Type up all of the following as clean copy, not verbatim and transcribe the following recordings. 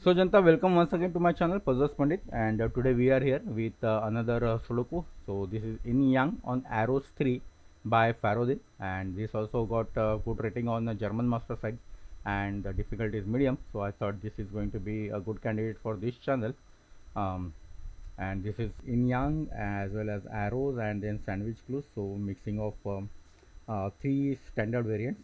So Janta, welcome once again to my channel Puzzles Pandit, and today we are here with another Sudoku. So this is Yin Yang on Arrows 3 by Farodin, and this also got good rating on the German master site, and the difficulty is medium. So I thought this is going to be a good candidate for this channel. Um, and this is Yin Yang as well as arrows and then sandwich clues. So mixing of three standard variants.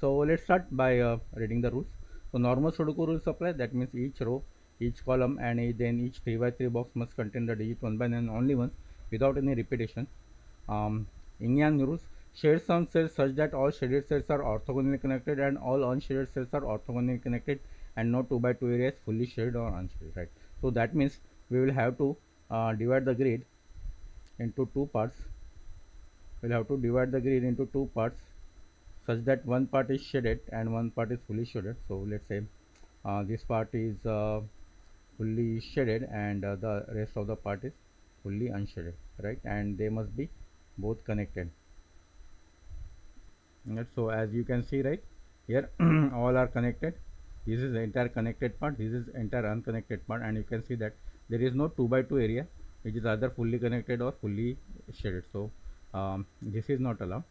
So let's start by reading the rules. So normal Sudoku rules apply. That means each row, each column, and then each 3 by 3 box must contain the digit 1 by 9 only once without any repetition. Yin Yang rules: shade some cells such that all shaded cells are orthogonally connected and all unshaded cells are orthogonally connected, and no 2 by 2 areas fully shaded or unshaded. Right. So that means we will have to divide the grid into two parts. We'll have to divide the grid into two parts such that one part is shaded and one part is fully shaded. So let's say this part is fully shaded and the rest of the part is fully unshaded, right? And they must be both connected. Right? So as you can see right here, all are connected. This is the entire connected part, this is entire unconnected part, and you can see that there is no 2 by 2 area which is either fully connected or fully shaded. So this is not allowed,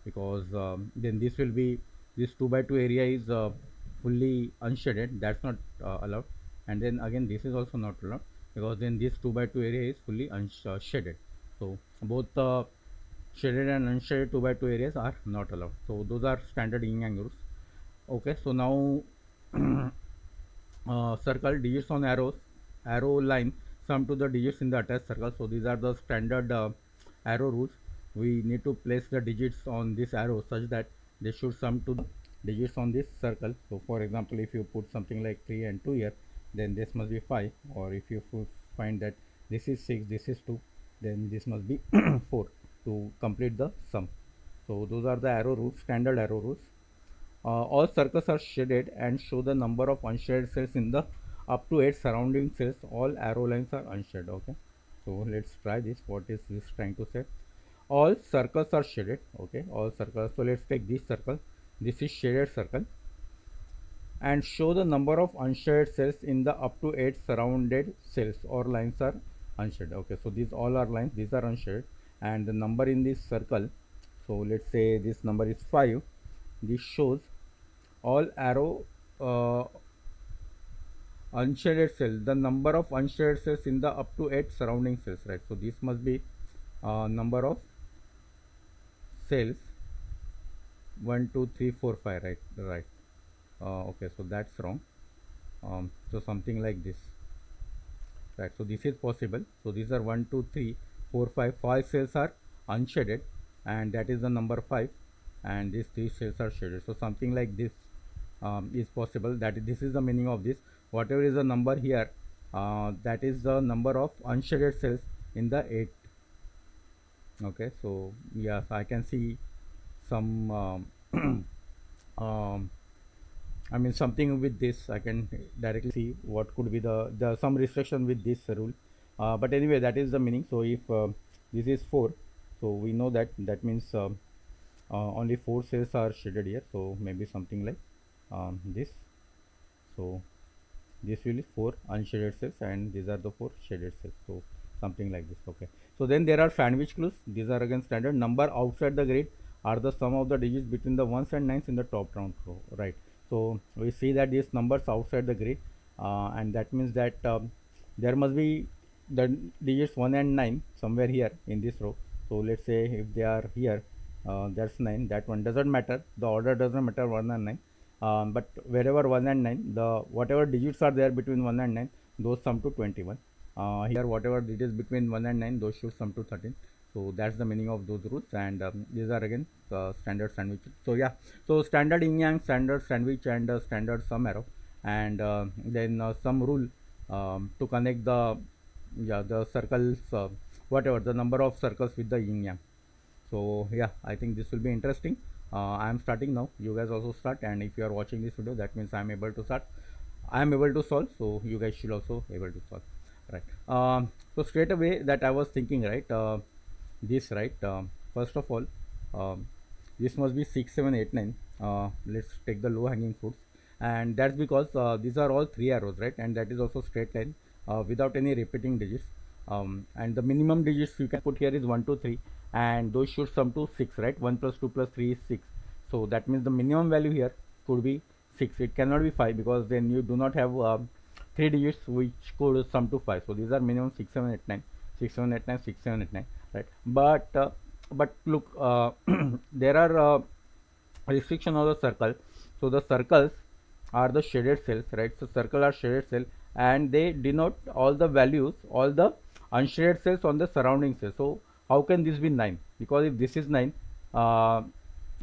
because then this will be, this 2 by 2 area is fully unshaded, that's not allowed. And then again this is also not allowed, because then this 2 by 2 area is fully unshaded. So both shaded and unshaded 2 by 2 areas are not allowed. So those are standard yin yang rules. Okay, so now circle digits on arrow line sum to the digits in the attached circle. So these are the standard arrow rules. We need to place the digits on this arrow such that they should sum to the digits on this circle. So for example, if you put something like 3 and 2 here, then this must be 5, or if you find that this is 6, this is 2, then this must be 4 to complete the sum. So those are the arrow rules, standard arrow rules. All circles are shaded and show the number of unshaded cells in the up to 8 surrounding cells. All arrow lines are unshaded. Okay, so let's try this. What is this trying to say? All circles are shaded. Okay, all circles. So let's take this circle. This is shaded circle, and show the number of unshaded cells in the up to 8 surrounded cells or lines are unshaded. Okay, so these all are lines, these are unshaded, and the number in this circle, so let's say this number is 5. This shows all arrow unshaded cells, the number of unshaded cells in the up to 8 surrounding cells, right? So this must be number of cells 1 2 3 4 5, right. Okay, so that's wrong. So something like this, right? So this is possible. So these are 1 2 3 4 5 cells are unshaded, and that is the number 5, and these 3 cells are shaded. So something like this is possible. That this is the meaning of this. Whatever is the number here, that is the number of unshaded cells in the 8. Okay, so yes, I can see some I mean something with this. I can directly see what could be the some restriction with this rule. But anyway, that is the meaning. So if this is 4, so we know that means only 4 cells are shaded here. So maybe something like this. So this will be 4 unshaded cells, and these are the 4 shaded cells. So something like this. Okay, so then there are sandwich clues. These are again standard. Number outside the grid are the sum of the digits between the 1s and 9s in the top round row, right? So we see that these numbers outside the grid, and that means that there must be the digits 1 and 9 somewhere here in this row. So let's say if they are here, that's 9. That one doesn't matter, the order doesn't matter, 1 and 9. But wherever 1 and 9, the whatever digits are there between 1 and 9, those sum to 21. Here whatever digits between 1 and 9, those should sum to 13. So that's the meaning of those rules, and these are again standard sandwich. So yeah, so standard yin yang, standard sandwich, and standard sum arrow, and then some rule to connect the the circles, whatever the number of circles with the yin yang. So yeah, I think this will be interesting. I am starting now, you guys also start, and if you are watching this video, that means I am able to start, I am able to solve, so you guys should also able to solve, right? So straight away that I was thinking, right, this, right, first of all, this must be 6 7 8 9. Let's take the low hanging fruits, and that's because these are all three arrows, right? And that is also straight line without any repeating digits. And the minimum digits you can put here is 1 2 3, and those should sum to 6, right? 1 plus 2 plus 3 is 6. So that means the minimum value here could be 6. It cannot be 5, because then you do not have 3 digits which could sum to 5. So these are minimum 6 7 8 9, 6 7 8 9, 6 7 8 9, right? But look, there are restriction of the circle. So the circles are the shaded cells, right? So circle are shaded cell, and they denote all the values, all the unshaded cells on the surrounding cells. So how can this be 9? Because if this is 9, uh,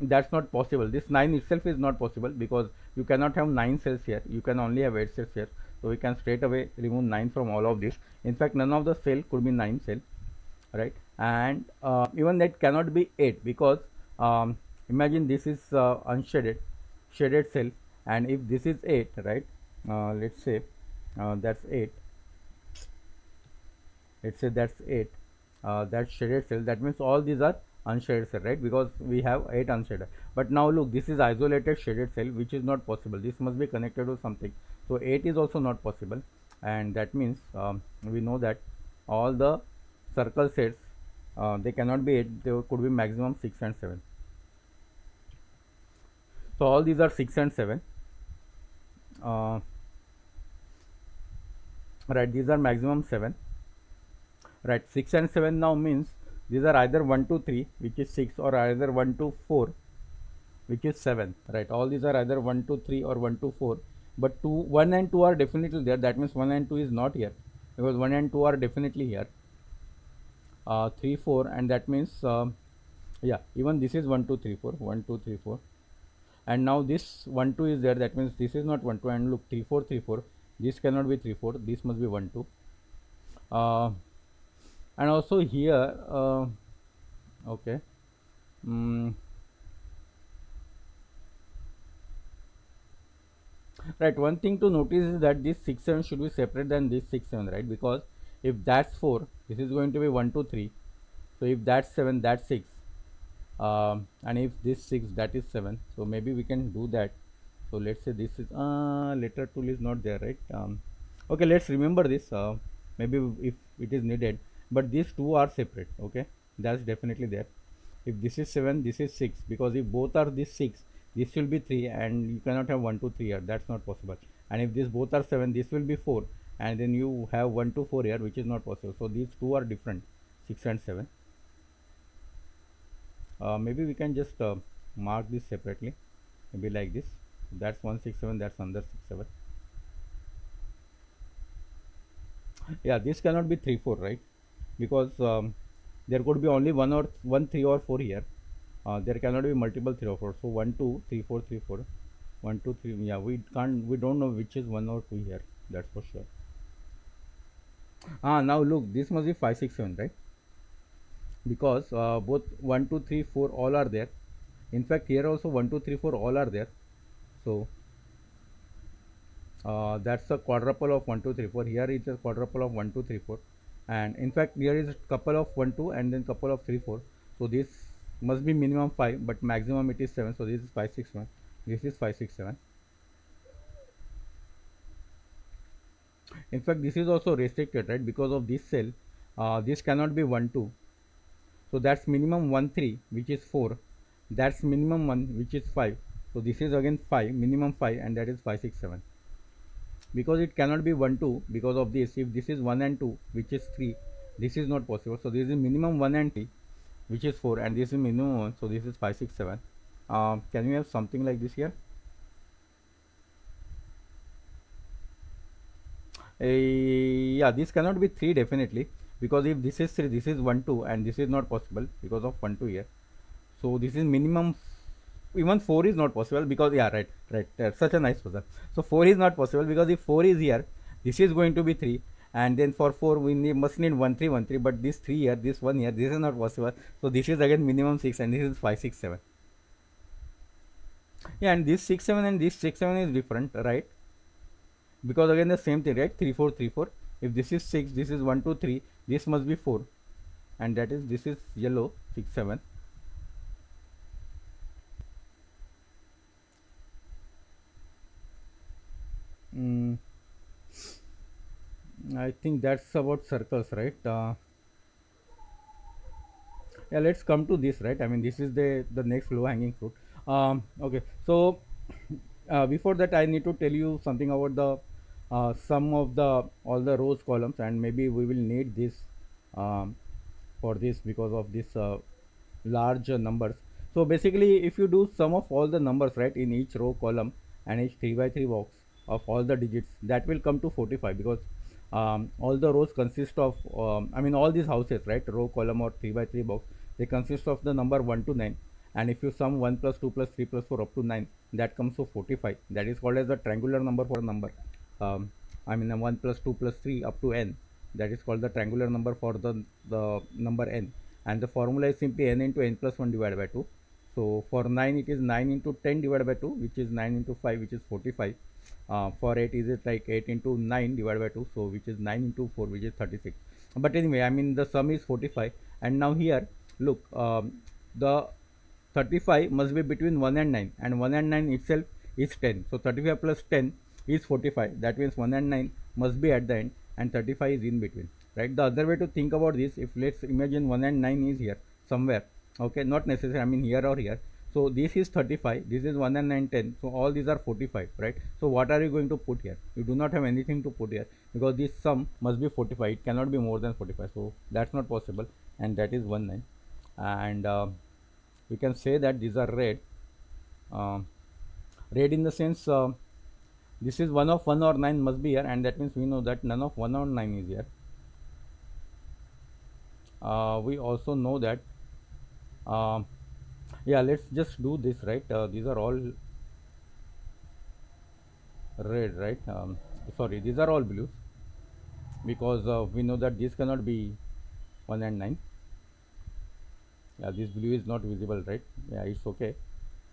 that's not possible. This 9 itself is not possible, because you cannot have 9 cells here, you can only have 8 cells here. So we can straight away remove 9 from all of this. In fact, none of the cell could be 9 cell, right? And even that cannot be 8, because imagine this is unshaded shaded cell, and if this is 8, right? Let's say that's 8, let's say that's 8, that's shaded cell. That means all these are unshaded cell, right? Because we have 8 unshaded. But now look, this is isolated shaded cell, which is not possible. This must be connected to something. So 8 is also not possible, and that means we know that all the circle sets, they cannot be 8, they could be maximum 6 and 7. So all these are 6 and 7, right? These are maximum 7, right? 6 and 7 now means these are either 1 to 3, which is 6, or either 1 to 4, which is 7, right? All these are either 1 to 3 or 1 to 4, but 2 1 and 2 are definitely there. That means 1 and 2 is not here, because 1 and 2 are definitely here. 3 4, and that means yeah, even this is 1 2 3 4, 1 2 3 4, and now this 1 2 is there. That means this is not 1 2, and look, 3 4 3 4, this cannot be 3 4, this must be 1 2. And also here, okay, right, one thing to notice is that this 6 7 should be separate than this 6 7, right? Because if that's 4, this is going to be 1 2 3. So if that's 7, that's 6, and if this 6, that is 7. So maybe we can do that. So let's say this is letter tool is not there, right? Okay, let's remember this, maybe if it is needed. But these two are separate, okay? That's definitely there. If this is 7, this is 6, because if both are this 6, this will be 3, and you cannot have 1 2 3 here, that's not possible. And if these both are 7, this will be 4, and then you have 1 2 4 here, which is not possible. So these two are different, 6 and 7. Maybe we can just mark this separately, maybe like this. That's 167, that's another 67. Yeah, this cannot be 3 4, right? Because there could be only 1 3 or 4 here. There cannot be multiple 3 or 4. So 1 2 3 4 3 4, 1 2 3. Yeah, we don't know which is 1 or 2 here, that's for sure. Now look, this must be 5 6 7, right? Because both 1 2 3 4 all are there. In fact, here also 1 2 3 4 all are there. So that's a quadruple of 1 2 3 4. Here is a quadruple of 1 2 3 4, and in fact here is a couple of 1 2 and then couple of 3 4. So this must be minimum 5, but maximum it is 7. So this is 5 6 1, this is 5 6 7. In fact, this is also restricted, right? Because of this cell, this cannot be 1 2. So that's minimum 1 3, which is 4. That's minimum 1, which is 5. So this is again 5, minimum 5, and that is 5 6 7. Because it cannot be 1 2, because of this. If this is 1 and 2, which is 3, this is not possible. So this is minimum 1 and 3, which is 4, and this is minimum 1. So this is 5 6 7. Can we have something like this here? Yeah, this cannot be 3 definitely, because if this is 3, this is 1 2, and this is not possible because of 1 2 here. So this is minimum. Even 4 is not possible, because yeah, right, such a nice puzzle. So 4 is not possible, because if 4 is here, this is going to be 3, and then for 4 we must need 1 3 1 3, but this 3 here, this 1 here, this is not possible. So this is again minimum 6, and this is 5 6 7. Yeah, and this 6 7 and this 6 7 is different, right? Because again the same thing, right? 3 4 3 4. If this is 6, this is 1 2 3, this must be 4, and that is, this is yellow 6 7. I think that's about circles, right? Yeah, let's come to this, right? I mean, this is the next low hanging fruit. Okay, so before that, I need to tell you something about the sum of the all the rows columns, and maybe we will need this um, for this because of this large numbers. So basically, if you do sum of all the numbers, right, in each row column and each 3 by 3 box of all the digits, that will come to 45, because all the rows consist of I mean all these houses, right, row column or 3 by 3 box, they consist of the number 1 to 9, and if you sum 1 plus 2 plus 3 plus 4 up to 9, that comes to 45. That is called as the triangular number for a number. I mean 1 plus 2 plus 3 up to n, that is called the triangular number for the number n, and the formula is simply n into n plus 1 divided by 2. So for 9 it is 9 into 10 divided by 2, which is 9 into 5, which is 45. For 8 is it like 8 into 9 divided by 2, so which is 9 into 4, which is 36. But anyway, I mean the sum is 45, and now here look, the 35 must be between 1 and 9, and 1 and 9 itself is 10. So 35 plus 10 is 45. That means 1 and 9 must be at the end, and 35 is in between, right? The other way to think about this, if let's imagine 1 and 9 is here somewhere, okay, not necessary, I mean here or here. So this is 35, this is 1 and 9 10, so all these are 45, right? So what are you going to put here? You do not have anything to put here, because this sum must be 45, it cannot be more than 45, so that's not possible, and that is 1 9. And we can say that these are red. um, Red in the sense, this is 1 of 1 or 9 must be here, and that means we know that none of 1 or 9 is here. We also know that, uh, yeah, let's just do this, right? These are all red, right? Sorry, these are all blues, because we know that this cannot be 1 and 9. Yeah, this blue is not visible, right? Yeah, it's okay,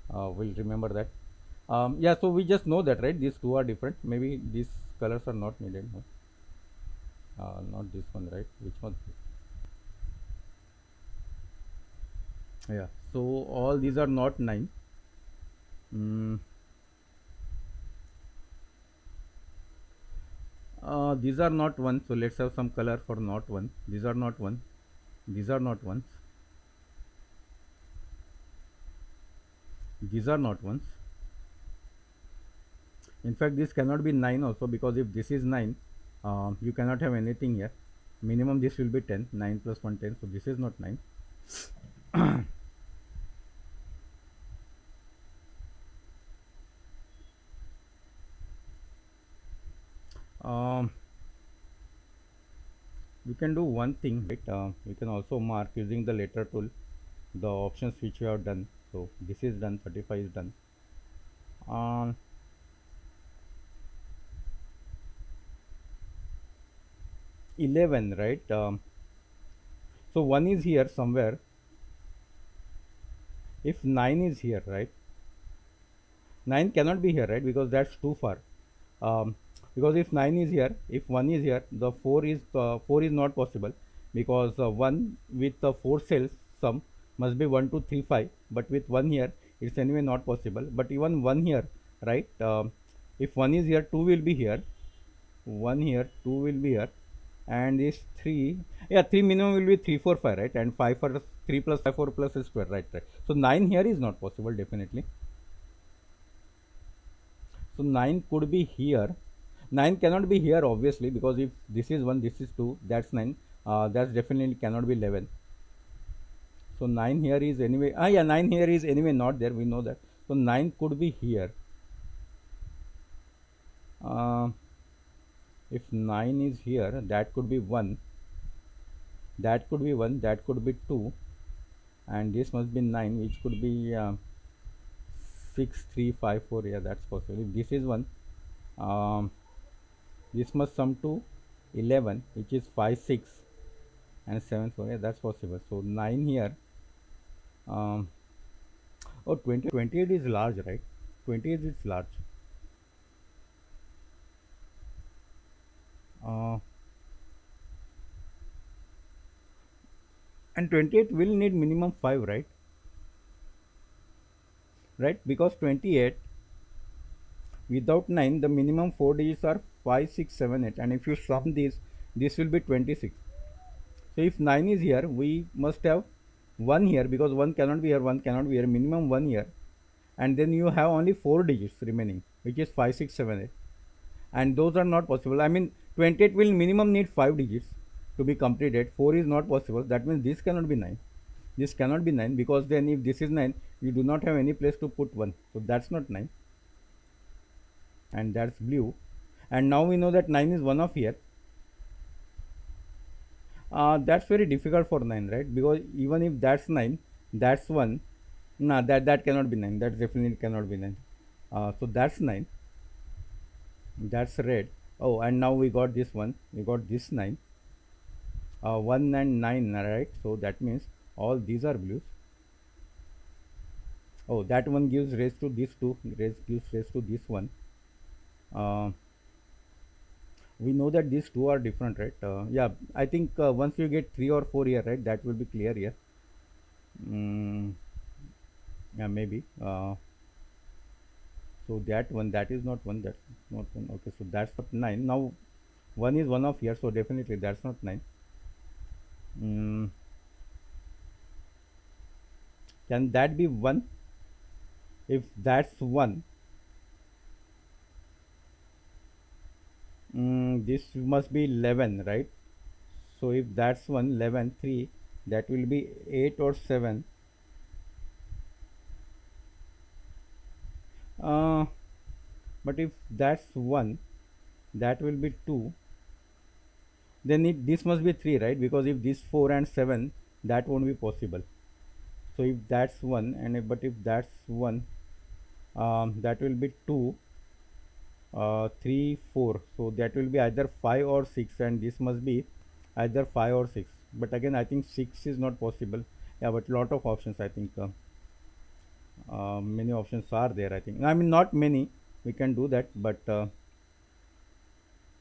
we'll remember that. Yeah, so we just know that, right, these two are different. Maybe these colors are not needed, no? Not this one, right? Which one? Yeah, so all these are not 9. mm, these are not 1, so let's have some color for not 1. These are not 1, these are not ones, these are not ones. In fact, this cannot be 9 also, because if this is 9, you cannot have anything here. Minimum this will be 10, 9 plus 1 10, so this is not 9. um, we can do one thing, right? We can also mark using the letter tool the options which we have done. So this is done, 35 is done. 11, right? So 1 is here somewhere. If 9 is here, right, 9 cannot be here, right, because that's too far. um, because if 9 is here, if 1 is here, the 4 is not possible, because 1 with the 4 cells sum must be 1 2 3 5, but with 1 here it's anyway not possible. But even 1 here, right, if 1 is here, 2 will be here, 1 here, 2 will be here, and this 3, yeah, 3 minimum will be 3 4 5, right, and 5 for 3 plus 5 4 plus is square, right. So 9 here is not possible definitely. So 9 could be here. 9 cannot be here obviously, because if this is 1, this is 2, that's 9. That's definitely cannot be 11. So 9 here is anyway, yeah, 9 here is anyway not there, we know that. So 9 could be here. Uh, if 9 is here, that could be 1. That could be 1, that could be 2. And this must be 9, which could be 6, 3, 5, 4. Yeah, that's possible. If this is 1, um, this must sum to 11, which is 5 6 and 7 4. Yeah, that's possible. So 9 here. um, oh, 28 is large, right? 28 is large. uh, and 28 will need minimum 5, right, because 28 without 9 the minimum 4 digits are 5, 6, 7, 8, and if you sum these, this will be 26. So if 9 is here, we must have 1 here, because 1 cannot be here, 1 cannot be here, minimum 1 here, and then you have only 4 digits remaining, which is 5, 6, 7, 8, and those are not possible. I mean 28 will minimum need 5 digits to be completed. 4 is not possible. That means this cannot be 9. This cannot be 9, because then if this is 9, you do not have any place to put 1. So that's not 9, and that's blue. And now we know that 9 is 1 of here. That's very difficult for 9, right? Because even if that's 9, that's 1. Nah, that cannot be 9. That definitely cannot be 9. So that's 9. That's red. Oh, and now we got this one. We got this 9. 1 and 9, right? So that means all these are blues. Oh, that one gives raise to this 2. Gives raise to this one. We know that these two are different, right? Yeah, I think once you get 3 or 4 here, right, that will be clear here. Yeah, maybe. So that one, that is not 1, that's not 1. Okay, so that's not 9. Now 1 is 1 of here, so definitely that's not 9. Can that be 1? If that's 1, this must be 11, right? So if that's 1, 11, 3, that will be 8 or 7. But if that's 1, that will be 2. Then this must be 3, right? Because if this 4 and 7, that won't be possible. So if that's 1, and but if that's 1, that will be 2, 3, 4. So that will be either 5 or 6, and this must be either 5 or 6. But again, I think 6 is not possible. Yeah, but lot of options, I think. Many options are there, I think. I mean, not many. We can do that, but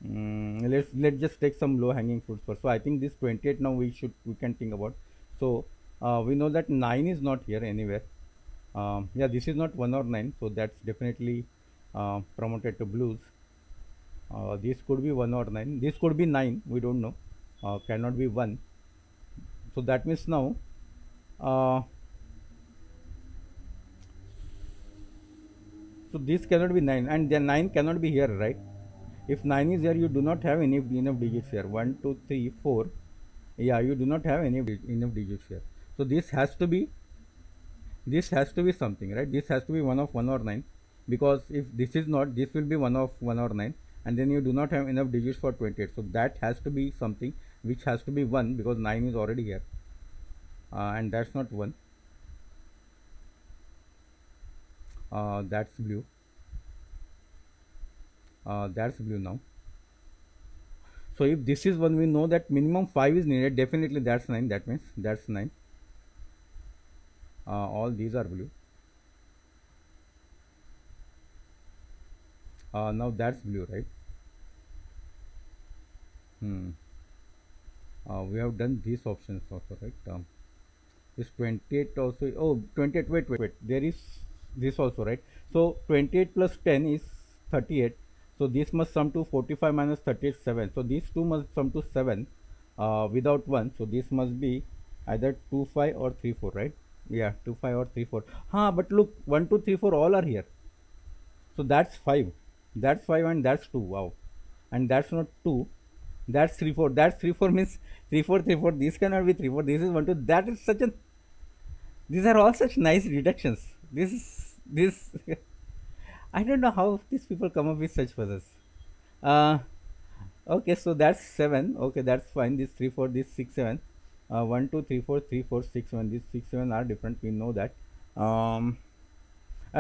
let's just take some low hanging fruits first. So I think this 28 now we can think about. So we know that 9 is not here anywhere. Yeah, this is not 1 or 9, so that's definitely promoted to blues. This could be 1 or 9. This could be 9. We don't know. Cannot be 1. So that means now. So this cannot be 9, and then 9 cannot be here, right? If 9 is here, you do not have any enough digits here. 1, 2, 3, 4. Yeah, you do not have any enough digits here. So this has to be something, right? This has to be 1 of 1 or 9, because if this is not, this will be 1 of 1 or 9, and then you do not have enough digits for 28. So that has to be something which has to be 1, because 9 is already here, and that's not 1. That's blue. That's blue now. So if this is 1, we know that minimum 5 is needed. Definitely that's 9. That means that's 9. All these are blue. Now that's blue, right? We have done these options also, right? This 28 also. Oh, 28. Wait. There is this also, right? So 28 plus 10 is 38. So this must sum to 45 minus 38, 7. So these two must sum to 7 without 1. So this must be either 2, 5 or 3, 4, right? Yeah, 2, 5 or 3, 4. But look, 1, 2, 3, 4 all are here. So that's 5. That's 5 and that's 2. Wow. And that's not 2. That's 3, 4. That's 3, 4 means 3, 4, 3, 4. This cannot be 3, 4. This is 1, 2. That is such a. These are all such nice reductions. This. I don't know how these people come up with such puzzles. Okay, so that's 7. Okay, that's fine. This 3, 4, this 6, 7. 1, 2, 3, 4, 3, 4, 6, 7. These 6, 7 are different. We know that.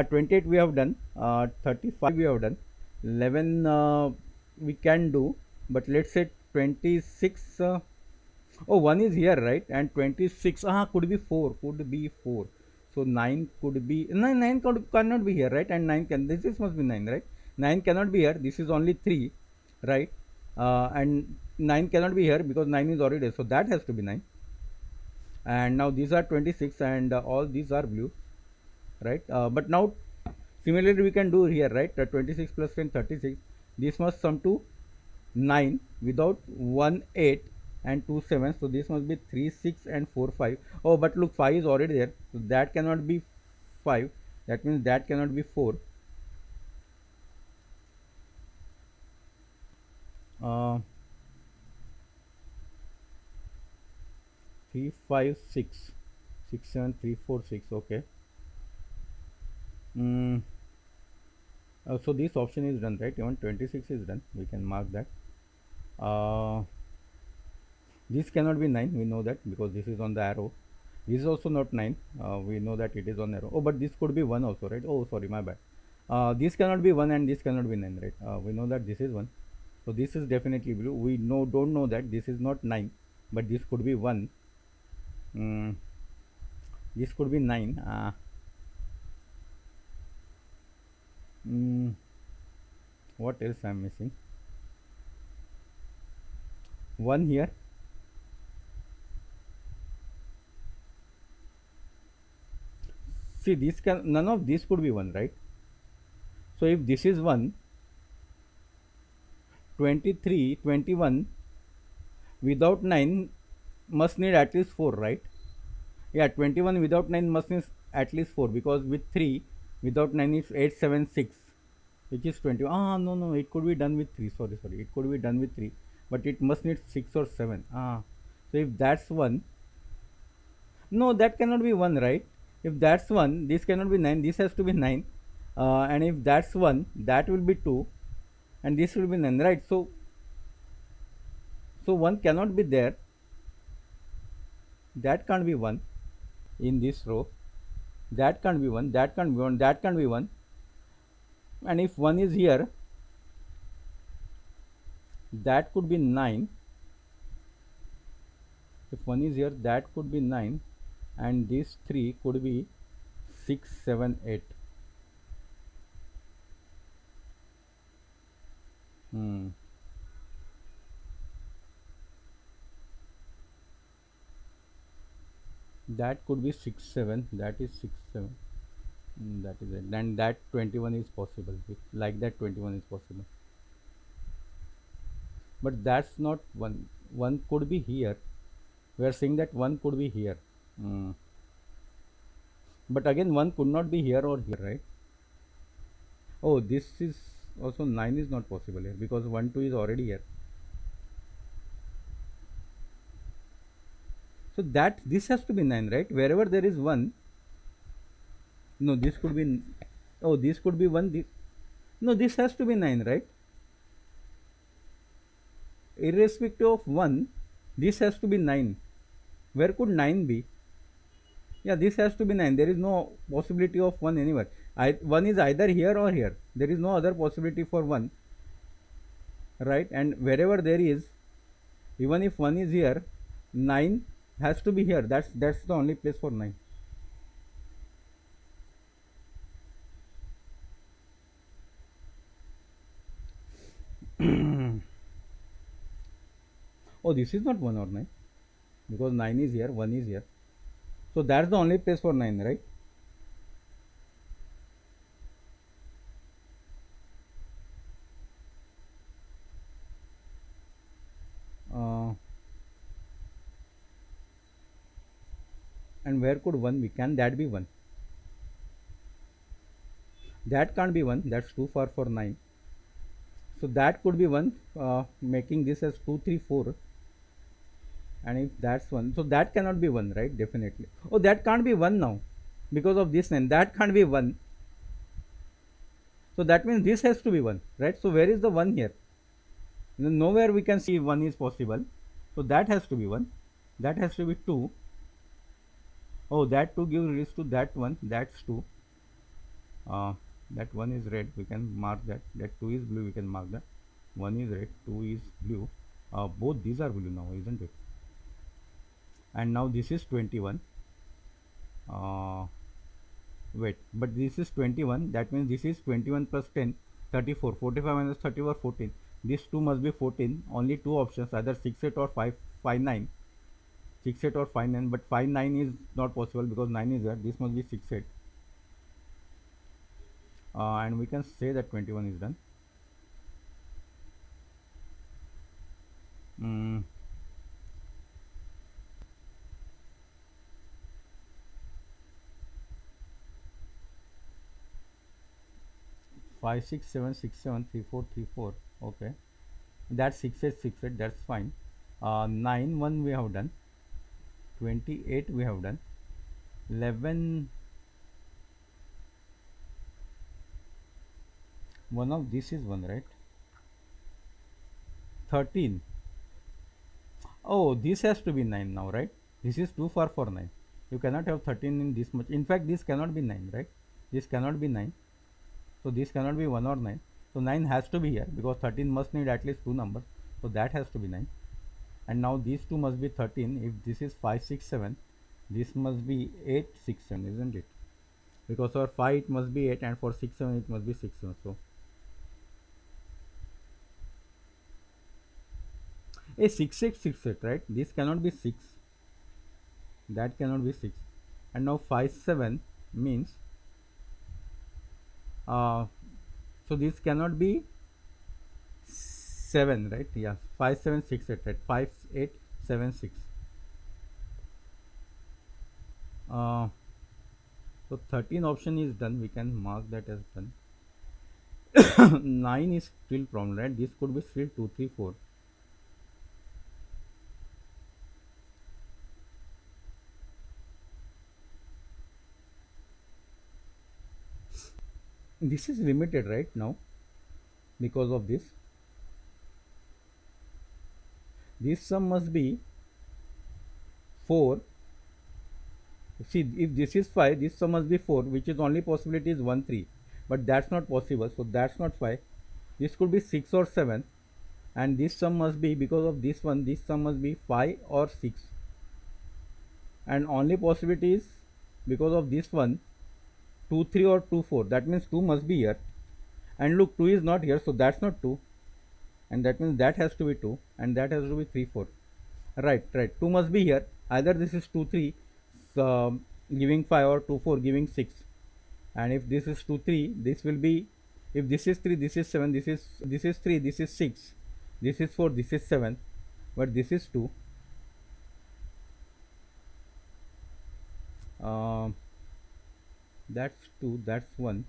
28 we have done. 35 we have done. 11 we can do. But let's say 26. Oh, 1 is here, right? And 26. Could be 4. Could be 4. So 9 could be. 9 cannot be here, right? And 9 can. This must be 9, right? 9 cannot be here. This is only 3, right? And 9 cannot be here because 9 is already there. So that has to be 9. And now these are 26, and all these are blue, right? But now Similarly, we can do here, right? 26 plus 10, 36. This must sum to 9 without 1, 8 and 2, 7. So this must be 3, 6 and 4, 5. Oh, but look, 5 is already there. So that cannot be 5. That means that cannot be 4. 3, 5, 6. 6, 7, 3, 4, 6. Okay. Mm, so this option is done, right? Even 26 is done. We can mark that. Uh, this cannot be 9. We know that because this is on the arrow. This is also not 9. We know that it is on arrow. Oh, but this could be 1 also, right? Oh, sorry, my bad. This cannot be 1 and this cannot be 9, right? We know that this is 1. So this is definitely blue. We don't know that this is not 9, but this could be 1. Mm, this could be 9. Mm, what else I'm missing? 1 here. See, this can, none of this could be 1, right? So if this is 1, 23, 21 without 9 must need at least 4, right? Yeah, 21 without 9 must need at least 4, because with 3 without 9 is 8, 7, 6, which is 20. Ah, no, no, it could be done with 3. Sorry, sorry. It could be done with 3, but it must need 6 or 7. So if that's 1, no, that cannot be 1, right? If that's 1, this cannot be 9. This has to be 9. And if that's 1, that will be 2, and this will be 9, right? So 1 cannot be there. That can't be 1 in this row. That can't be 1. That can't be 1. That can't be 1. And if 1 is here, that could be 9. If 1 is here, that could be 9. And these 3 could be 6, 7, 8. Hmm. That could be 6, 7. That is 6, 7. That is it. And that 21 is possible. Like that 21 is possible. But that's not 1. 1 could be here. We are saying that 1 could be here. Hmm. But again, 1 could not be here or here, right? Oh, this is also 9 is not possible here, because 1, 2 is already here. So that this has to be 9, right? Wherever there is 1, no, this could be, oh, this could be 1. No, this has to be 9, right? Irrespective of 1, this has to be 9. Where could 9 be? Yeah, this has to be 9. There is no possibility of 1 anywhere. 1 is either here or here. There is no other possibility for 1, right? And wherever there is, even if 1 is here, 9 has to be here. That's the only place for 9. Oh, this is not 1 or 9, because 9 is here, 1 is here. So that's the only place for 9, right? Uh, and where could 1 be? Can that be 1? That can't be 1. That's too far for 9. So that could be 1, making this as 2, 3, 4. And if that's 1, so that cannot be 1, right? Definitely. Oh, that can't be 1 now, because of this 9. That can't be 1. So that means this has to be 1, right? So where is the 1 here? Nowhere we can see 1 is possible. So that has to be 1. That has to be 2. Oh, that 2 gives rise to that 1. That's 2. Uh, that 1 is red. We can mark that. That 2 is blue. We can mark that. 1 is red. 2 is blue. Both these are blue now, isn't it? And now this is 21. Wait, but this is 21. That means this is 21 plus 10, 34. 45 minus 34, 14. These two must be 14. Only two options, either 6, 8 or 5, 5, 9. 6, 8 or 5, 9. But 5, 9 is not possible because 9 is there. This must be 6, 8. and we can say that 21 is done. mm, 5 6 7 6 7 3 4 3 4. Okay, that's 6 8 6 8, that's fine. 9 1 we have done, 28 we have done, 11, one of this is one, right? 13. Oh, this has to be 9 now, right? This is too far for 9. You cannot have 13 in this much. In fact, this cannot be 9, right? This cannot be 9. So this cannot be 1 or 9. So 9 has to be here because 13 must need at least two numbers. So that has to be 9. And now these two must be 13. If this is 5 6 7, this must be 8 6 7, isn't it? Because for 5 it must be 8 and for 6 7 it must be 6 7. So a 6 6 6 8, right? This cannot be 6. That cannot be 6. And now 5 7 means uh, so this cannot be 7, right? Yeah, 5 7 6 8, right? 5 8 7 6. uh, so 13 option is done, we can mark that as done. 9 is still problem, right? This could be still 2 3 4. This is limited right now because of this sum must be 4. See, if this is 5, this sum must be 4, which is only possibility is 1 3, but that's not possible, so that's not 5. This could be 6 or 7, and this sum must be, because of this one, this sum must be 5 or 6, and only possibility is because of this one 2 3 or 2 4. That means 2 must be here, and look, 2 is not here, so that's not 2, and that means that has to be 2, and that has to be 3 4. Right, 2 must be here. Either this is 2 3 giving 5, or 2 4 giving 6. And if this is 2 3, this will be, if this is 3, this is 7, this is 3, this is 6, this is 4, this is 7, but this is 2. uh, that's 2, that's 1.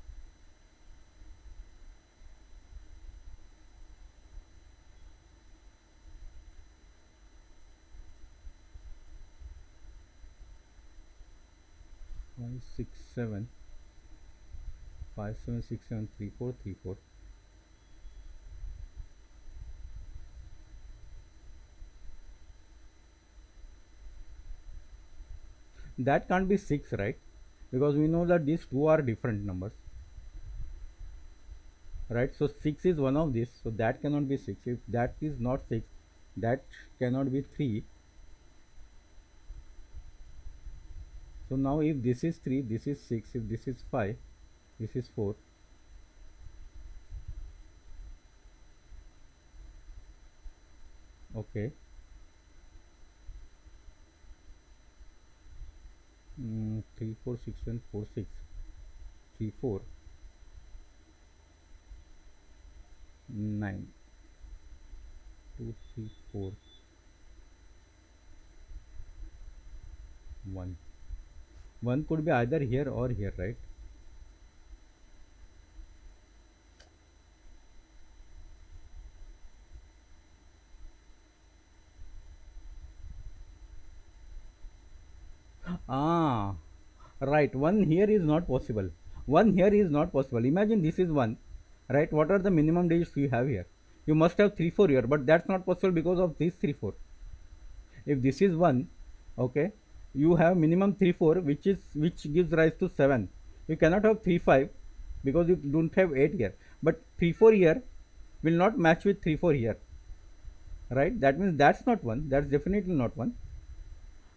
5 6 7, 5 7 6 7 3 4 3 4. That can't be 6, right? Because we know that these two are different numbers, right? So 6 is one of these, so that cannot be 6. If that is not 6, that cannot be 3. So now if this is 3, this is 6, if this is 5, this is 4. Okay. 3 4 6 1 4 6, 3 4 9 2 3 4 1. 1 could be either here or here, right? Ah, right. 1 here is not possible. 1 here is not possible. Imagine this is 1, right? What are the minimum digits you have here? You must have 3 4 here, but that's not possible because of this 3 4. If this is 1, okay, you have minimum 3 4, which gives rise to 7. You cannot have 3 5 because you don't have 8 here, but 3 4 here will not match with 3 4 here, right? That means that's not 1, that's definitely not 1,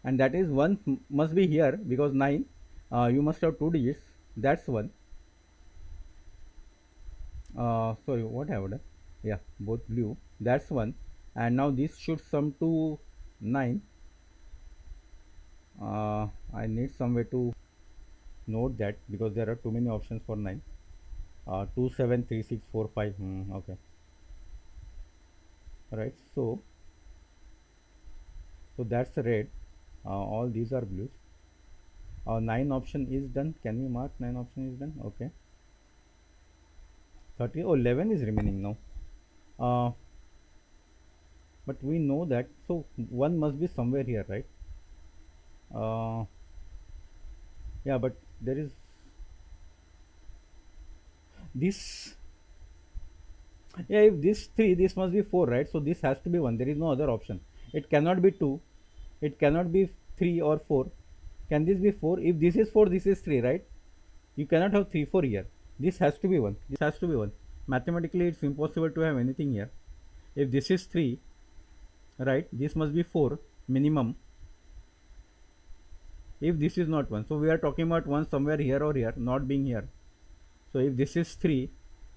and that is 1 must be here because 9, you must have 2 digits, that's 1. Sorry, what have I done? Yeah, both blue, that's 1. And now this should sum to 9. I need some way to note that because there are too many options for 9. 2 7 3 6 4 5. Okay, right. So that's red. All these are blues. 9 option is done. Can we mark 9 option is done? Okay. 30. Oh, 11 is remaining now. Uh, but we know that, so one must be somewhere here, right? Uh, yeah, but there is this. Yeah, if this 3, this must be 4, right? So this has to be 1. There is no other option. It cannot be 2. It cannot be 3 or 4. Can this be 4? If this is 4, this is 3, right? You cannot have 3 4 here. This has to be 1. This has to be 1. Mathematically, it's impossible to have anything here. If this is 3, right, this must be 4 minimum. If this is not 1, so we are talking about 1 somewhere here or here, not being here. So if this is 3,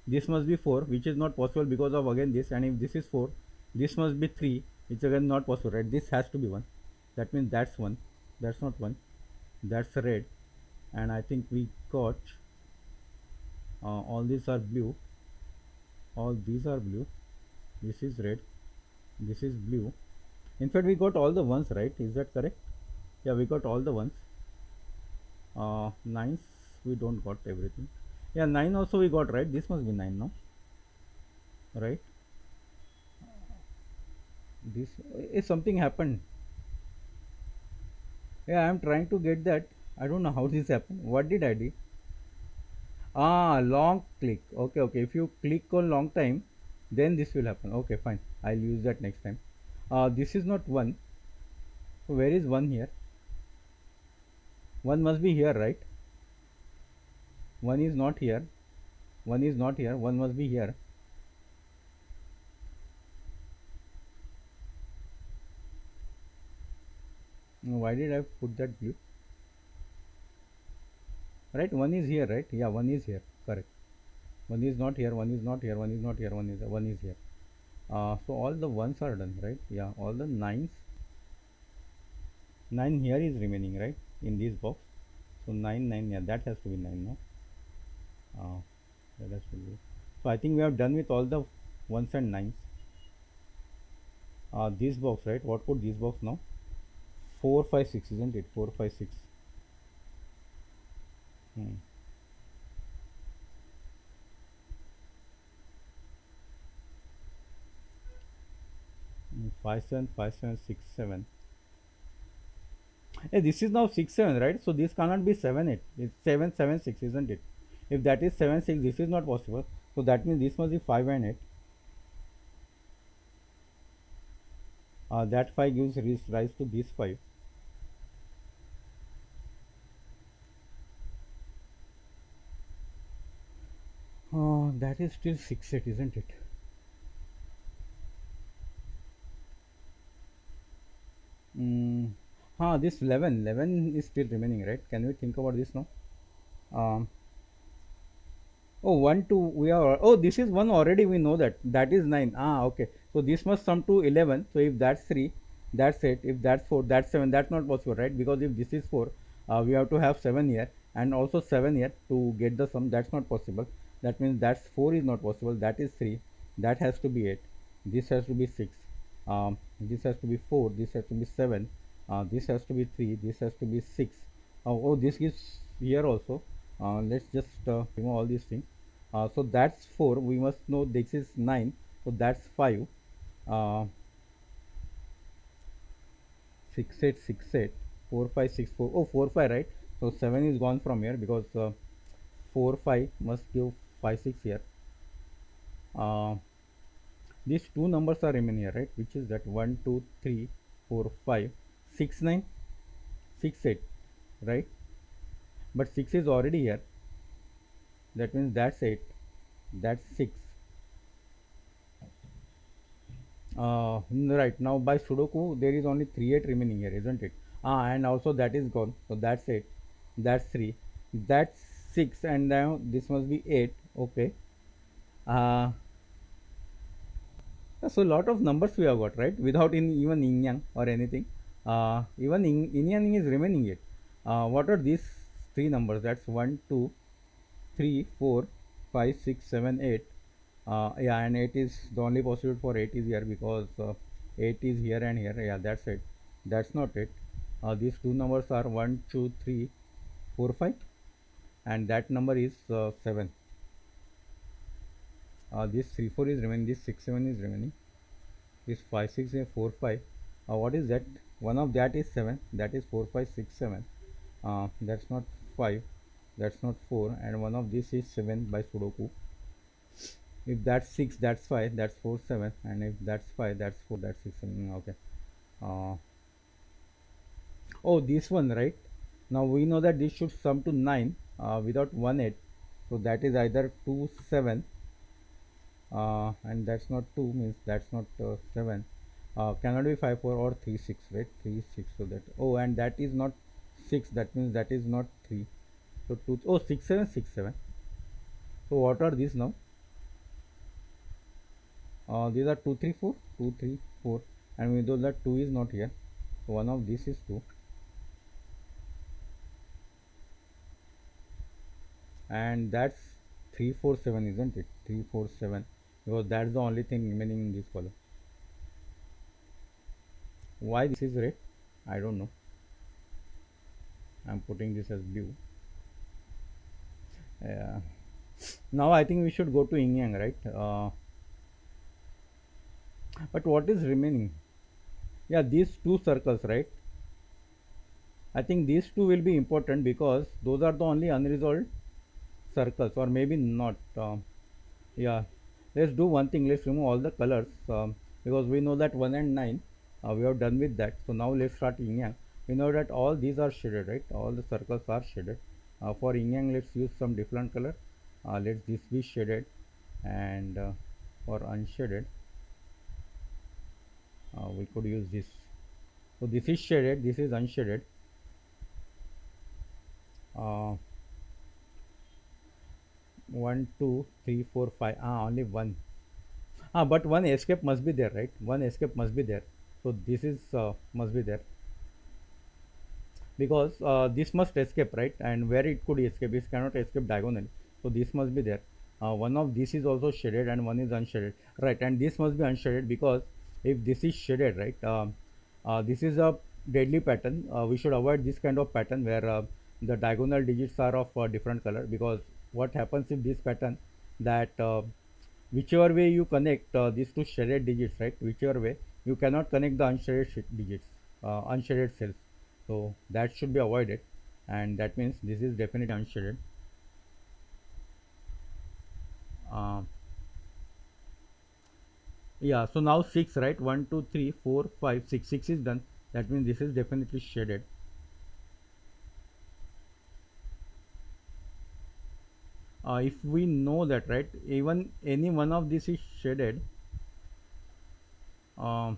this must be 4, which is not possible because of again this. And if this is 4, this must be 3, which again not possible, right? This has to be 1. That means that's 1. That's not 1. That's red. And I think we got all these are blue. All these are blue. This is red. This is blue. In fact, we got all the ones, right? Is that correct? Yeah, we got all the ones. Nines, we don't got everything. Yeah, 9 also we got, right? This must be 9 now, right? This is something happened. Yeah, I'm trying to get that. I don't know how this happened. What did I do? Long click. Okay, okay. If you click on long time, then this will happen. Okay, fine. I'll use that next time. This is not 1. So where is 1 here? 1 must be here, right? 1 is not here. 1 is not here. 1 must be here. Why did I put that blue? Right, 1 is here, right? Yeah, 1 is here. Correct. 1 is not here. 1 is not here. 1 is not here. 1 is here. So all the ones are done, right? Yeah, all the nines. 9 here is remaining, right? In this box. So 9 9. Yeah, that has to be 9 now. That has to be. So I think we have done with all the ones and nines. This box, right? What could this box now? 4 5 6, isn't it? 4 5 6. Hmm. 5 7 5 7 6 7. Hey, this is now 6 7, right? So this cannot be 7 8. It's 7 7 6, isn't it? If that is 7 6, this is not possible. So that means this must be 5 and 8. That 5 gives rise to this 5. That is still 6 8, isn't it? This 11 is still remaining, right? Can we think about this now? Um, oh, 1 2 we are. Oh, this is 1 already. We know that. That is 9. Okay. So this must sum to 11. So if that's 3, that's 8. If that's 4, that's 7. That's not possible, right? Because if this is 4, we have to have 7 here and also 7 here to get the sum. That's not possible. That means that's 4 is not possible. That is 3. That has to be 8. This has to be 6. This has to be 4. This has to be 7. This has to be 3. This has to be 6. Oh, this is here also. Let's just remove all these things. So that's 4. We must know this is 9. So that's 5. Uh, 6 8 6 8 4 5 6 4. Oh, 4 5, right? So 7 is gone from here because 4 5 must give 5 6 here. These two numbers are remaining here, right? Which is that 1 2 3 4 5 6 9 6 8, right? But 6 is already here. That means that's 8. That's 6. Right, now by Sudoku there is only 3 8 remaining here, isn't it? And also that is gone. So that's 8. That's 3. That's 6. And now this must be 8. Okay. Uh, so a lot of numbers we have got, right? Without in even yin yang or anything. Even yin yang is remaining yet. What are these three numbers? That's 1 2 3 4 5, 6, 7, 8. Yeah, and 8 is the only possibility for 8 is here because 8 is here and here. Yeah, that's it. That's not it. These two numbers are 1, 2, 3, 4, 5, and that number is 7. This 3, 4 is remaining, this 6, 7 is remaining, this 5, 6, and 4, 5. What is that? One of that is 7, that is 4, 5, 6, 7. That's not 5, that's not 4, and one of this is 7 by Sudoku. If that's 6, that's 5, that's 4, 7, and if that's 5, that's 4, that's 6, 7. Okay. Uh, oh, this one, right? Now we know that this should sum to 9 without 1 8. So that is either 2, 7, and that's not 2, means that's not 7. Cannot be 5, 4, or 3, 6, right? 3, 6. So that, oh, and that is not 6, that means that is not 3. So 2, oh, 6, 7, 6, 7. So what are these now? These are 2, 3, 4, 2, 3, 4, and we know that 2 is not here. So one of these is 2, and that's 3, 4, 7, isn't it? 3, 4, 7, because that's the only thing remaining in this column. Why this is red? I don't know. I'm putting this as blue. Yeah. Now I think we should go to Yin Yang, right? But what is remaining? Yeah, these two circles, right? I think these two will be important because those are the only unresolved circles, or maybe not. Yeah, let's do one thing. Let's remove all the colors because we know that 1 and 9 we are done with that. So now let's start Yin Yang. We know that all these are shaded, right? All the circles are shaded. For Yin Yang, let's use some different color. Let this be shaded, and for unshaded we could use this. So this is shaded, this is unshaded. 1, 2, 3, 4, 5. Only one. But one escape must be there, right? One escape must be there. So this is must be there because this must escape, right? And where it could escape, it cannot escape diagonally. So this must be there. One of this is also shaded and one is unshaded, right? And this must be unshaded because if this is shaded, right? This is a deadly pattern. We should avoid this kind of pattern where the diagonal digits are of different color, because what happens if this pattern that whichever way you connect these two shaded digits, right? Whichever way, you cannot connect the unshaded digits, unshaded cells. So that should be avoided, and that means this is definitely unshaded. Uh, yeah, so now 6, right? 1, 2, 3, 4, 5, 6. 6 is done. That means this is definitely shaded. If we know that, right, even any one of this is shaded, um,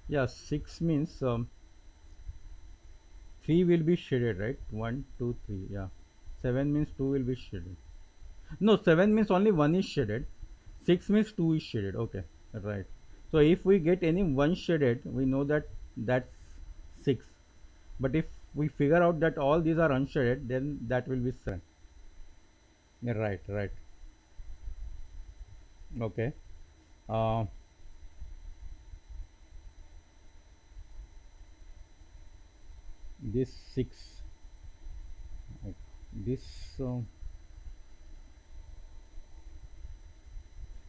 yeah, 6 means 3 will be shaded, right? 1, 2, 3. Yeah, 7 means 2 will be shaded. No, 7 means only 1 is shaded. 6 means 2 is shaded. Okay, right. So if we get any one shaded, we know that that's 6. But if we figure out that all these are unshaded, then that will be 7. Yeah, right, right. Okay. Uh, this 6. This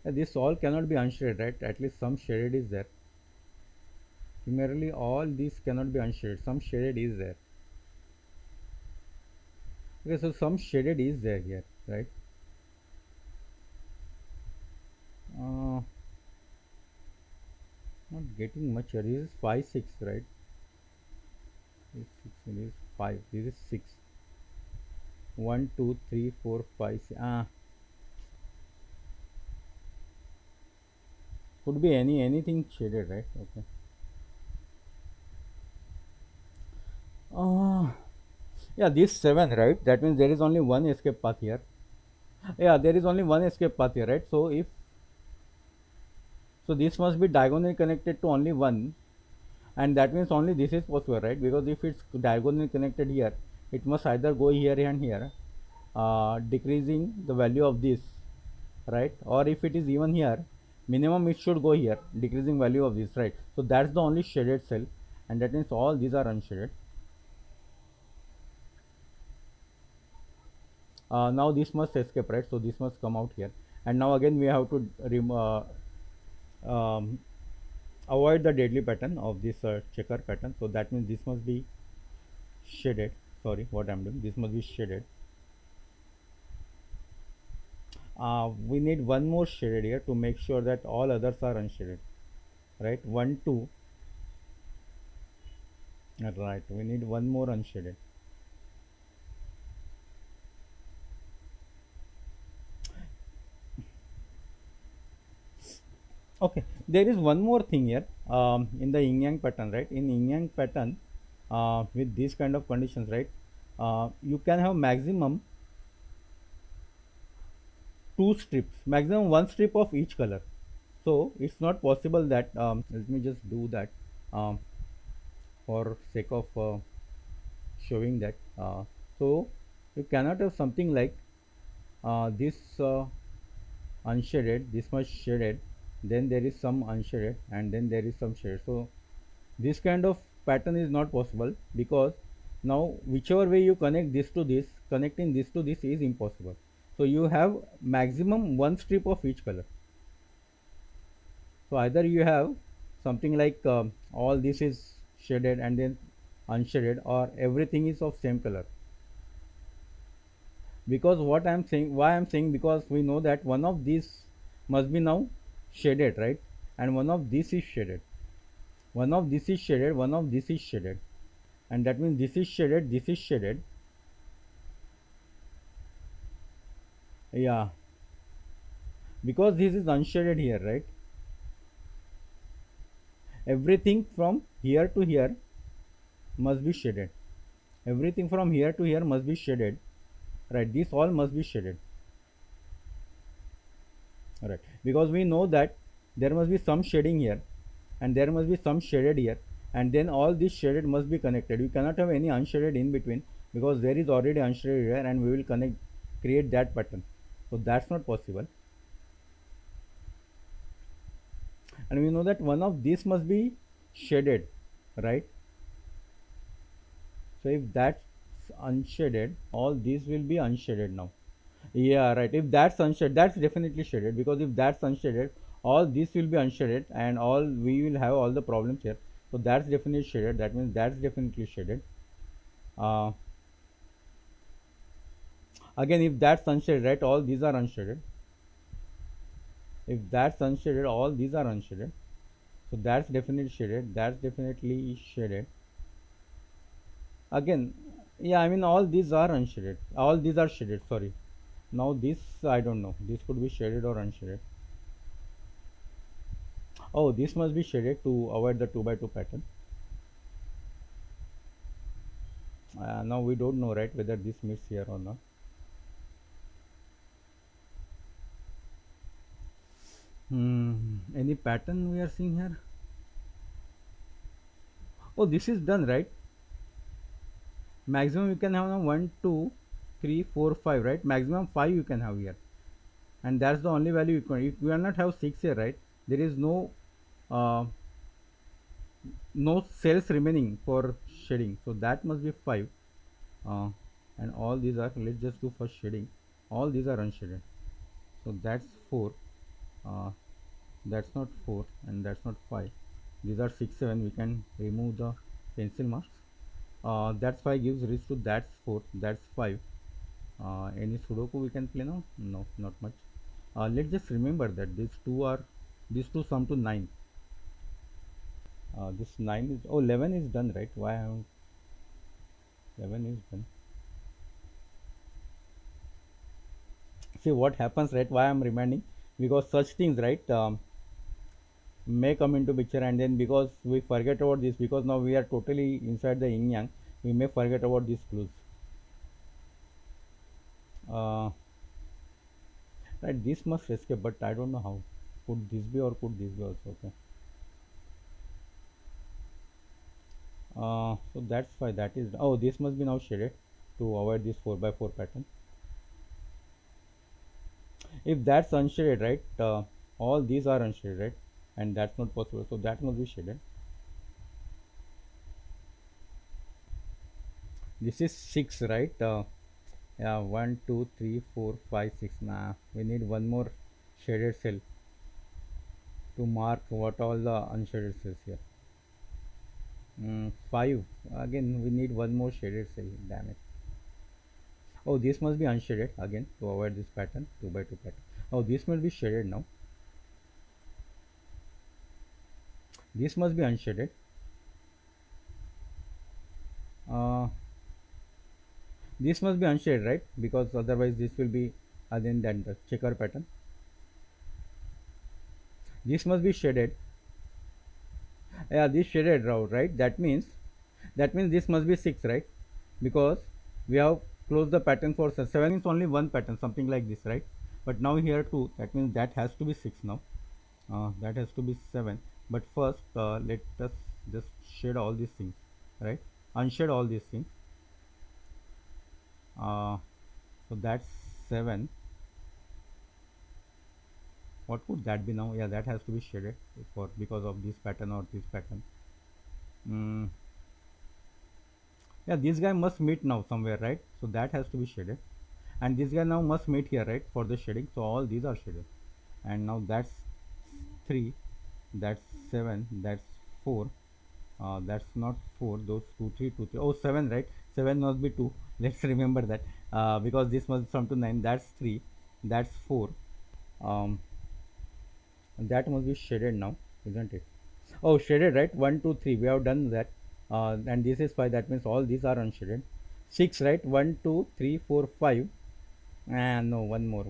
this all cannot be unshaded, right? At least some shaded is there. Primarily, all these cannot be unshaded. Some shaded is there. Okay, so some shaded is there here, right? Uh, Not getting much here. This is 5, 6, right? This 6, this is 5. This is 6. 1, 2, 3, 4, 5. Could be anything shaded, right? Okay. Yeah, this 7, right? That means there is only one escape path here. Yeah, there is only one escape path here, right? So if so, this must be diagonally connected to only one, and that means only this is possible, right? Because if it's diagonally connected here, it must either go here and here, decreasing the value of this, right? Or if it is even here, minimum it should go here, decreasing value of this, right? So that's the only shaded cell, and that means all these are unshaded. Now this must escape, right? So this must come out here, and now again we have to um, avoid the deadly pattern of this checker pattern. So that means this must be shaded. Sorry, what I'm doing, this must be shaded. We need one more shaded here to make sure that all others are unshaded, right? 1 2, right, we need one more unshaded. Okay, there is one more thing here, in the yin yang pattern, right? In yin yang pattern, with these kind of conditions, right, you can have maximum two strips, maximum one strip of each color. So it's not possible that, let me just do that, um, for sake of showing that. So you cannot have something like this unshaded, this much shaded, then there is some unshaded, and then there is some shaded. So this kind of pattern is not possible, because now whichever way you connect this to this, connecting this to this is impossible. So you have maximum one strip of each color. So either you have something like, all this is shaded and then unshaded, or everything is of same color. Because what I'm saying, why I'm saying, because we know that one of these must be now shaded, right? And one of this is shaded, one of this is shaded, one of this is shaded, and that means this is shaded, this is shaded. Yeah, because this is unshaded here, right? Everything from here to here must be shaded, everything from here to here must be shaded, right? This all must be shaded, right? Because we know that there must be some shading here, and there must be some shaded here, and then all this shaded must be connected. We cannot have any unshaded in between, because there is already unshaded here, and we will connect, create that pattern. So that's not possible. And we know that one of these must be shaded, right? So if that's unshaded, all these will be unshaded now. Yeah, right. If that's unshaded, that's definitely shaded, because if that's unshaded, all this will be unshaded, and all we will have all the problems here. So that's definitely shaded. That means that's definitely shaded. Uh, Again, if that's unshaded, right, all these are unshaded. If that's unshaded, all these are unshaded. So that's definitely shaded. That's definitely shaded. Again, yeah, I mean all these are unshaded. All these are shaded. Sorry. Now this, I don't know. This could be shaded or unshaded. Oh, this must be shaded to avoid the 2 by 2 pattern. Now we don't know, right, whether this meets here or not. Any pattern we are seeing here? Oh, this is done, right? Maximum you can have now 1 2 3 4 5, right? Maximum 5 you can have here, and that's the only value you can. If we are not have 6 here, right, there is uh, no cells remaining for shading, so that must be 5. uh, and all these are, let's just do for shading, all these are unshaded. So that's 4, uh, that's not 4, and that's not 5. These are 6 7, we can remove the pencil marks. That's 5 gives rise to that's 4, that's 5. Any Sudoku we can play now? No, not much. Let's just remember that these two sum to 9. This 9 is, oh, 11 is done, right? Why I haven't, 11 is done. See what happens, right? Why I'm reminding, because such things, right, may come into picture, and then because we forget about this, because now we are totally inside the yin yang, we may forget about these clues. Uh, right, this must escape, but I don't know how. Could this be, or could this be also? Okay. So that's why that is, oh, this must be now shaded. to avoid this 4 by 4 pattern. If that's unshaded, right, all these are unshaded, right, and that's not possible, so that must be shaded. This is 6, right? Yeah, 1 2 3 4 5 6. Nah, we need one more shaded cell to mark what all the unshaded cells here. 5 again, we need one more shaded cell. Damn it. Oh, this must be unshaded again to avoid this pattern, 2 by 2 pattern. Oh, this must be shaded now. This must be unshaded. uh, this must be unshaded, right, because otherwise this will be again then the checker pattern. This must be shaded. Yeah, this shaded route, right, that means this must be 6, right, because we have closed the pattern for 7 means only one pattern, something like this, right, but now here 2, that means that has to be 6 now. That has to be 7, but first let us just shade all these things, right, unshade all these things. So that's 7. What would that be now? Yeah, that has to be shaded for because of this pattern or this pattern. mm, yeah, this guy must meet now somewhere, right, so that has to be shaded, and this guy now must meet here, right, for the shading, so all these are shaded. And now that's 3, that's 7, that's 4, that's not 4, those 2 3 2 3, oh 7, right, 7 must be 2. Let's remember that, because this must sum to 9, that's 3, that's 4. um, that must be shaded now, isn't it? Oh, shaded, right, 1 2 3, we have done that. And this is 5, that means all these are unshaded. 6, right, 1 2 3 4 5, and no, one more.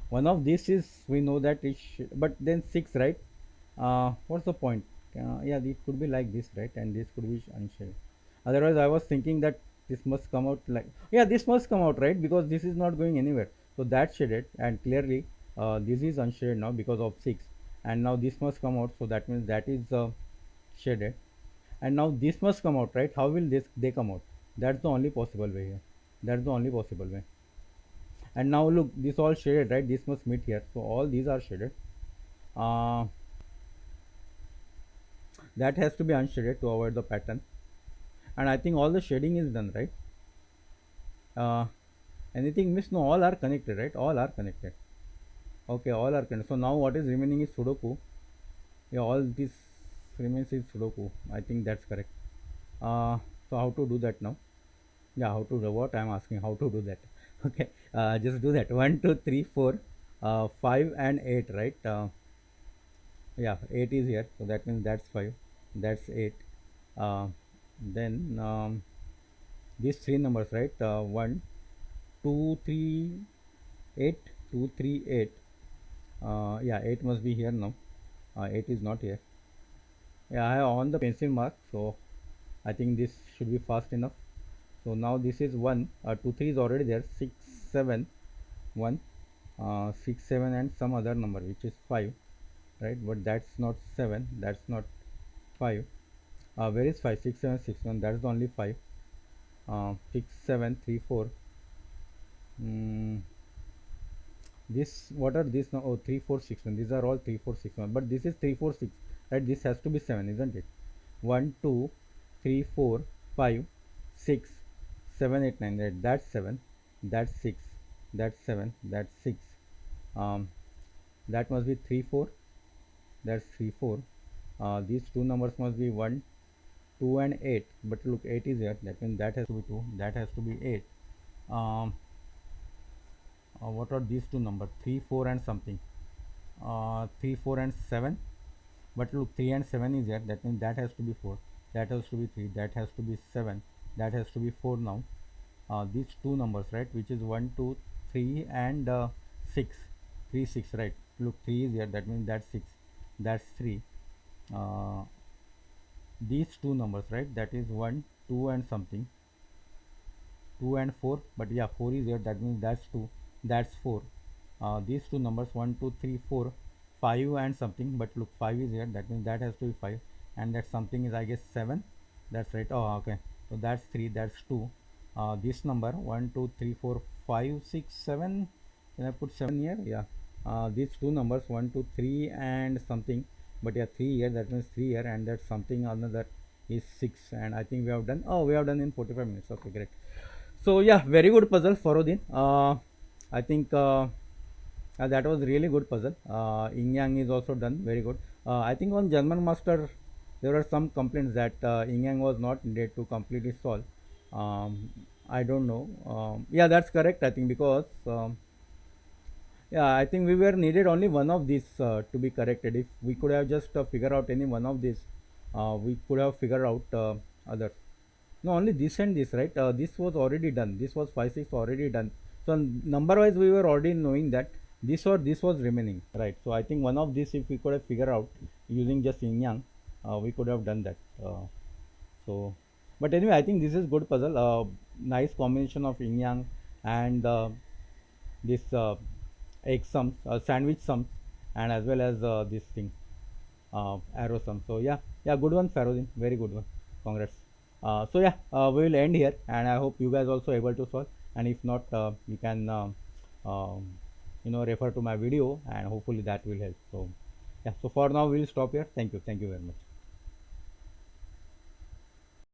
One of these is, we know that is but then 6, right, what's the point? Yeah, it could be like this, right, and this could be unshaded. Otherwise I was thinking that this must come out like, yeah, this must come out, right, because this is not going anywhere, so that's shaded, and clearly this is unshaded now because of 6, and now this must come out, so that means that is shaded, and now this must come out, right, how will this they come out? That's the only possible way here, that's the only possible way. And now look, this all shaded, right, this must meet here, so all these are shaded. uh, that has to be unshaded to avoid the pattern, and I think all the shading is done, right. uh, Anything missed? No, all are connected, right, all are connected. Okay, all are connected, so now what is remaining is Sudoku. Yeah, all this remains is Sudoku, I think that's correct. So how to do that now? Yeah, how to do what I'm asking, how to do that? Okay, just do that. 1 2 3 4 5 and 8, right? Yeah, 8 is here, so that means that's 5, that's 8. uh, then these three numbers, right, 1 2 3 8, 2 3 8. Yeah, 8 must be here now. 8 is not here. Yeah, I have on the pencil mark, so I think this should be fast enough. So now this is 1, 2 3 is already there, 6 7 1, 6 7 and some other number which is 5, right, but that's not 7, that's not 5. Where is 5? 6 7 6 1, that's the only 5. 6 7 3 4. mm, this, what are these now? Oh, 3 4 6 1, these are all 3 4 6 1, but this is 3 4 6, right, this has to be 7, isn't it? 1 2 3 4 5 6 7 8 9, right, that's 7, that's 6, that's 7, that's 6. um, that must be 3 4, that's 3 4. These two numbers must be 1 2 and 8, but look, 8 is here, that means that has to be 2, that has to be 8. um, what are these two numbers? 3 4 and something, 3 4 and 7, but look, 3 and 7 is here, that means that has to be 4, that has to be 3, that has to be 7, that has to be 4 now. These two numbers, right, which is 1 2 3 and 6, 3 6, right, look, 3 is here, that means that's 6, that's 3. uh, these two numbers, right, that is 1 2 and something, 2 and 4, but yeah, 4 is here, that means that's 2, that's 4. These two numbers, 1 2 3 4 5 and something, but look, 5 is here, that means that has to be 5, and that something is, I guess, 7, that's right. Oh, okay, so that's 3, that's 2. this number 1 2 3 4 5 6 7. Can I put 7 here? Yeah, these two numbers 1 2 3 and something, but yeah, 3 here, that means 3 here, and that something another is 6. And I think we have done, oh, we have done in 45 minutes. Okay, great. So yeah, very good puzzle, Farodin. I think that was really good puzzle. Yin Yang is also done very good. I think on German master there were some complaints that Yin Yang was not needed to completely solve. I don't know. Yeah, that's correct. I think because yeah, I think we were needed only one of these to be corrected. If we could have just figured out any one of these, we could have figured out others. No, only this and this, right? This was already done. This was 5 6 already done. So number wise, we were already knowing that this or this was remaining, right? So I think one of these, if we could have figured out using just yin yang, we could have done that. So, but anyway, I think this is good puzzle. Nice combination of yin yang and this egg sums, sandwich sums, and as well as this thing, arrow sum. So yeah, yeah, good one, Faroudin, very good one. Congrats. So yeah, we will end here, and I hope you guys also able to solve. And if not, you can um, refer to my video, and hopefully that will help. So yeah, so for now we'll stop here. Thank you very much.